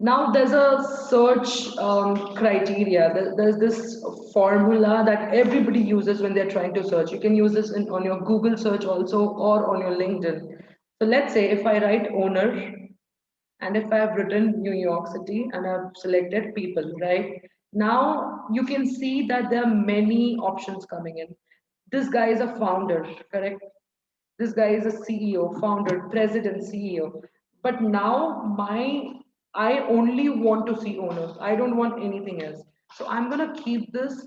Now there's a search criteria. There's this formula that everybody uses when they're trying to search. You can use this on your Google search also or on your LinkedIn. So let's say if I write owner and if I have written New York City and I've selected people, right? Now you can see that there are many options coming in. This guy is a founder, correct? This guy is a CEO, founder, president, CEO. But now I only want to see owners. I don't want anything else. So I'm gonna keep this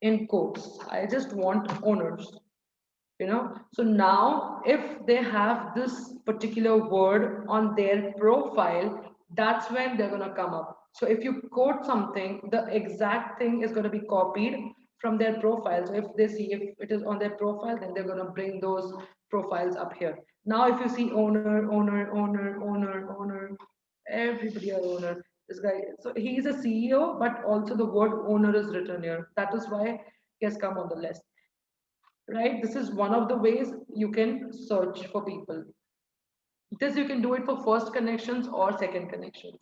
in quotes. I just want owners. So now if they have this particular word on their profile, that's when they're going to come up. So if you quote something, the exact thing is going to be copied from their profile. So if they see if it is on their profile, then they're going to bring those profiles up here. Now if you see owner, everybody are owner. This guy, so he is a CEO, but also the word owner is written here. That is why he has come on the list, right? This is one of the ways you can search for people. This you can do it for first connections or second connections.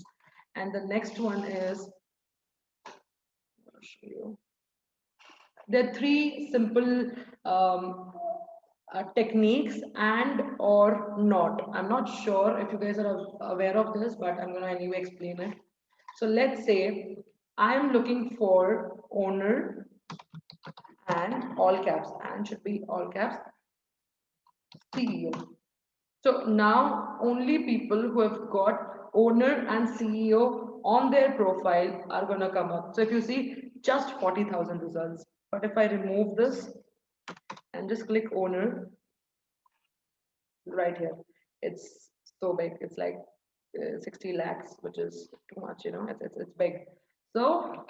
And the next one is, I'll show you. There are three simple techniques, and or not. I'm not sure if you guys are aware of this, but I'm going to anyway explain it. So let's say I'm looking for owner and all caps, and should be all caps, CEO. So now only people who have got owner and CEO on their profile are going to come up. So if you see just 40,000 results. But if I remove this and just click owner right here, it's so big. It's like 60 lakhs, which is too much, it's big. So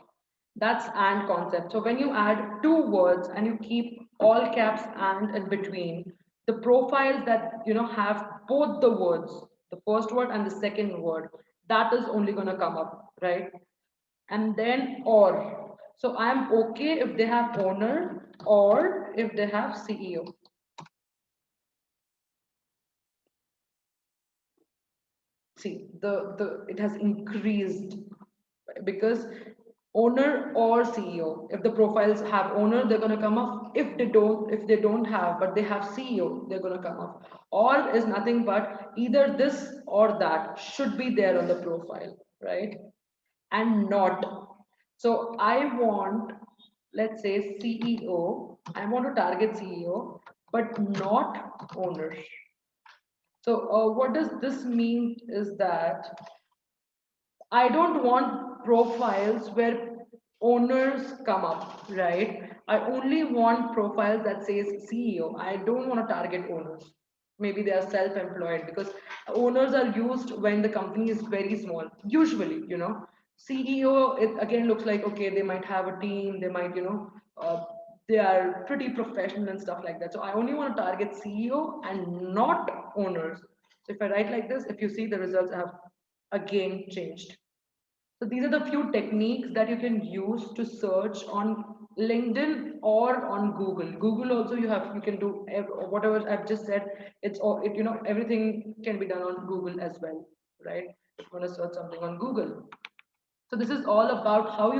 that's and concept. So when you add two words and you keep all caps and in between, the profiles that have both the words, the first word and the second word, that is only going to come up, right? And then or. So I'm okay if they have owner or if they have CEO. See, the it has increased because owner or CEO. If the profiles have owner, they're gonna come up. If they don't have, but they have CEO, they're gonna come up. Or is nothing but either this or that should be there on the profile, right? And not. So I want, let's say CEO. I want to target CEO, but not owner. So what does this mean is that I don't want profiles where owners come up, right? I only want profiles that says CEO. I don't want to target owners. Maybe they are self-employed because owners are used when the company is very small. Usually, CEO, it again looks like, okay, they might have a team, they might, they are pretty professional and stuff like that. So I only want to target CEO and not owners. So if I write like this, if you see the results have again changed. So these are the few techniques that you can use to search on LinkedIn or on Google. Google also you can do whatever I've just said. It's all everything can be done on Google as well, right? If you want to search something on Google. So this is all about how you